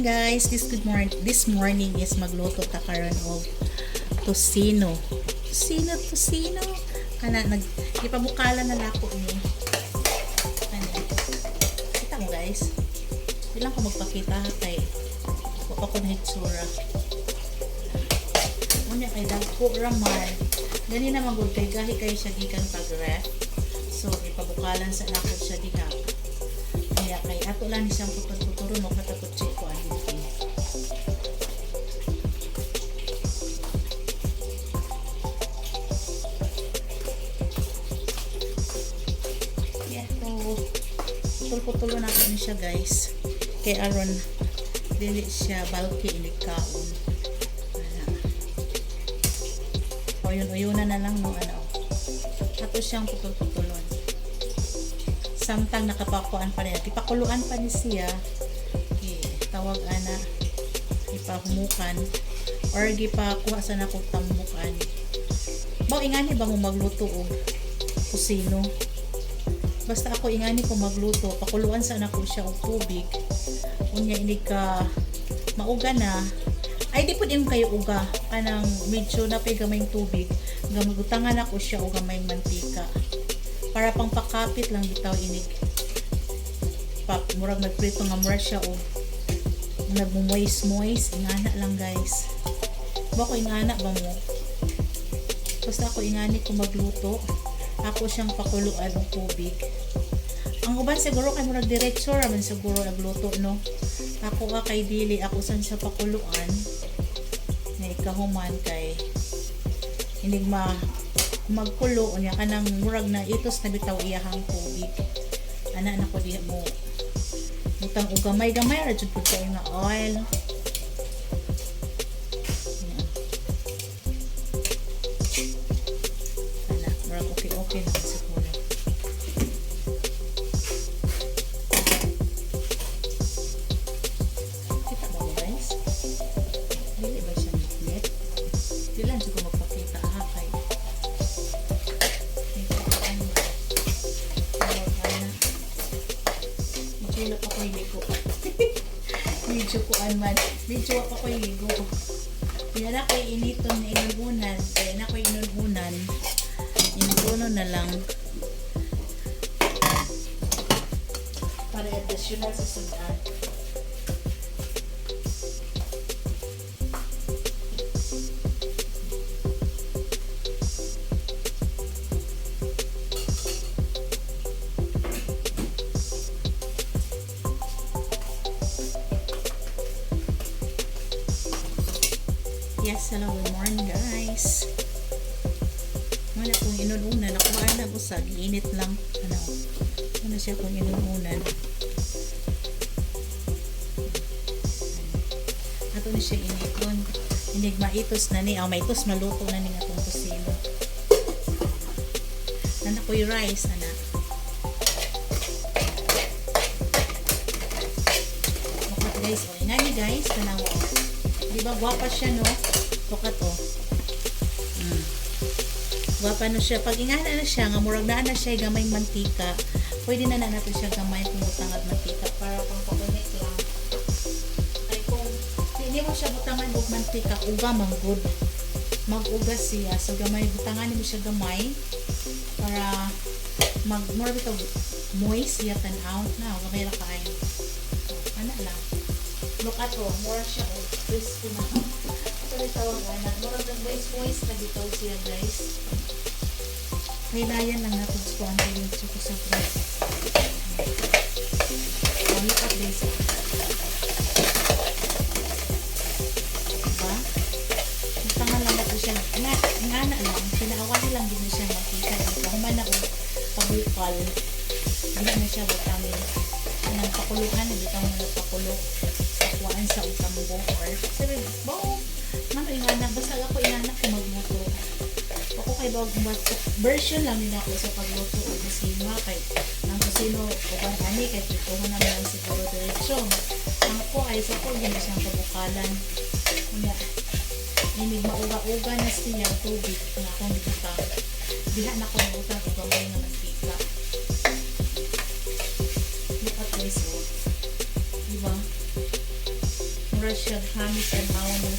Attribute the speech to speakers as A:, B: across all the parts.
A: guys, this morning is magluto ta karon og tosino. Tosino. Kana ipabukalan na nako ni. Ano? Kita mo guys. Bilang ko magpakita kay wa ko na hitsura. Unya kay dagko raman. Gani na magud kay gahi kay siya gikan pag-ref. So ipabukalan sa nako siya diha. Kaya kay ato lang siyang putol-puturo no katapot check ko ani. Yeah, so putol-putulo natin siya guys. Kay aron dili siya bulky ini kaon. O uyunan na lang no ano. Ato siyang putol-putulon. Samtang nakapakuan pa niya. Ipakuluan pa ni siya. Tawag ana. Ipahumukan. Or gipakuha sa nakong tambukan. Baw ingani ba mo magluto o kusino? Basta ako ingani ko magluto. Pakuluan sa nako siya og tubig. Unya ini ka mauga na. Ay di po din kayo uga. Kanang medyo napay gamayng tubig. Gamugutangan ako siya og gamayng mantika. Para pang pakapit lang bitaw inig murag nagprito nga mura siya o nagmumoist ingana lang guys bako ingana ba mo basta ako ingani ko magluto ako siyang pakuluan ng tubig ang uban siguro kay murag diretso raman siguro nagluto no ako kay dili ako san siya pakuluan na ikahuman kay inig magkulo unya kanang murag na itos na bitaw iyahang tubig ana na ko diha mo butang og gamay ra jud pud kay nga oil ana murag okay na siguro kita mo guys dili ba siya net dilan jud ko magpakita kay Medyo pa ko iligo. Medyo pa ko iligo. Kaya na ko'y initon na inununan. Kaya na ko'y inununan. Inununan na lang. Para additional sa sudan. Yes, hello, good morning guys. Wala kong inununan. Nakuhaan na ko sa init lang. Ano siya kong inununan. Ato na siya initon. Inig maitos na ni. Maitos maluto na ni atong kusino. Nana ko yung rice. Bukat guys. Nga ni guys. Tanawa. Diba guwapa siya no? Bukat o. Guwapa no siya. Pag ingana na siya, nga murag na siya gamayng mantika, pwede na natin siya gamay pumutang at mantika para pang pakunik lang. Ay kung hindi mo siya butangan og mantika, uga mang good. Mag-uga siya. So gamay, butangan mo siya gamay para mura bito moist siya tan-out na. Huwag kayo kain. Ano lang. Look at o. Mura siya o. Crispy na. Ito tawag na. Mura nag-moist na bitaw siya guys. Hilayan lang natin ko ang yung chuko sa bread. Look at this. Diba? Tangan lang natin siya. Ingana lang. Pinaawahin lang din siya makita. Kahuman na o pabukal. Hindi na siya vitamin. Anong pakuluhan. Hindi ka mo nagpakulok. Pakuhaan sa utambo. Or sabi, bao. Ano ingana? Basta ako ingana ko magluto. Ako kay version lang din ako sa pagluto o kusino kay ang kusino uban ani kay dito mo na lang siguro diretsyo ang ko ay sa ko hindi siyang pabukalan unya inig mauga-uga na siya tubig na akong butang diha na ko butang ug gamay nga mantika look at this diba mura siya hamis and mauno.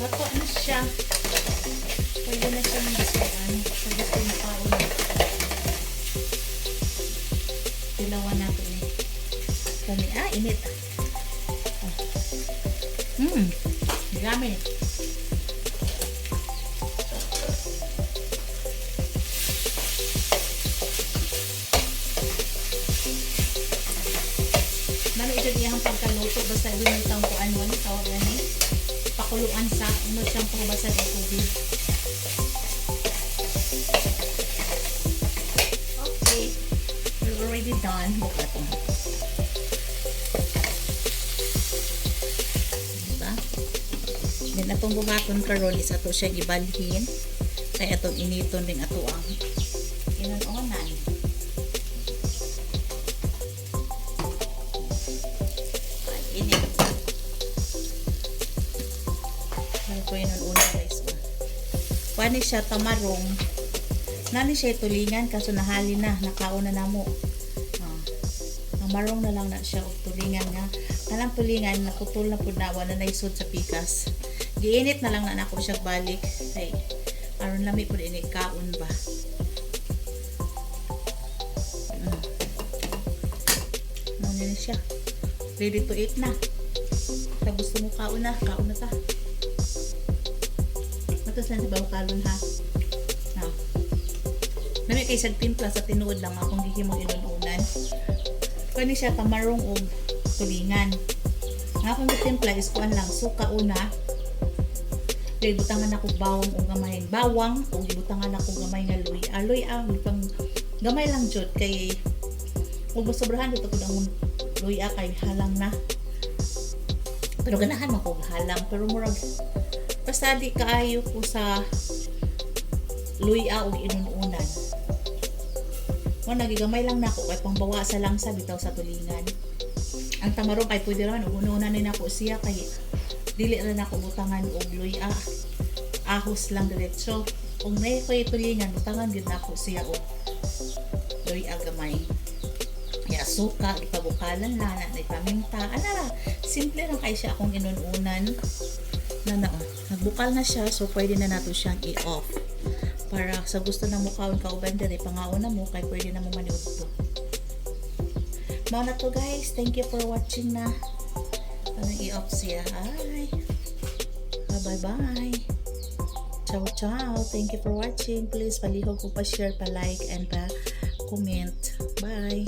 A: Nato na siya. Pwede na siya magsuan. Sa gusto na paon. Dilawan natin eh. Kami, init. Gamit. Nano ito diyang pagkaluto. Basta binitang ko ano. Tawag na eh. Pakuluan sa ano siyang pabasa ng tubig. Okay. We're already done. Buka ito. Diba? Then atong bumaton karon is ato siya gibalhin. Kaya atong initon ring ato ang inunonan. Init. Ko yun ang una guys. Pani siya tamarong. Nani siya tulingan kaso nahali na. Nakauna na mo. Tamarong na lang na siya o tulingan nga. Kanang tulingan nakutol na po na wala na isod sa pikas. Giinit na lang na ako siya balik. Ay, aron lami po din kaon ba. Ano na siya. Ready to eat na. Sa gusto mo kaon na ta. Matos lang sa bawkalon ha. Nami kay sa timpla sa tinuod lang akong gihimong inununan. Kani siya tamarong og tulingan. Nga akong timpla is kuan lang suka una. Dahil butangan ako bawang o gamay bawang o gibutangan ako gamay nga luy. Aloy pang gamay lang jud kay ug masobrahan dito ko ang luy kay halang na. Pero ganahan man ko halang pero murag basta di kaayo ko sa luy o inununan. Mo nagigamay lang nako kay pangbawasan lang sa bitaw sa tulingan. Ang tamarong ay pwede raman una-una na nako siya kay dili ra nako butangan og luy ahos lang diretso. Kung nay koy tulingan butangan gid nako siya og luy gamay. Ya suka ipabukalan na paminta. Ana simple lang kay siya akong inununan. Nagbukal na siya so pwede na nato siyang i-off. Para sa gusto na mo kaon kauban diri pangaon na mo kay pwede na mo maniud to. Mao na to guys. Thank you for watching na. Ano i-off siya. Hi. Bye-bye. Ciao. Thank you for watching. Please palihog ko pa-share, pa-like, and pa-comment. Bye.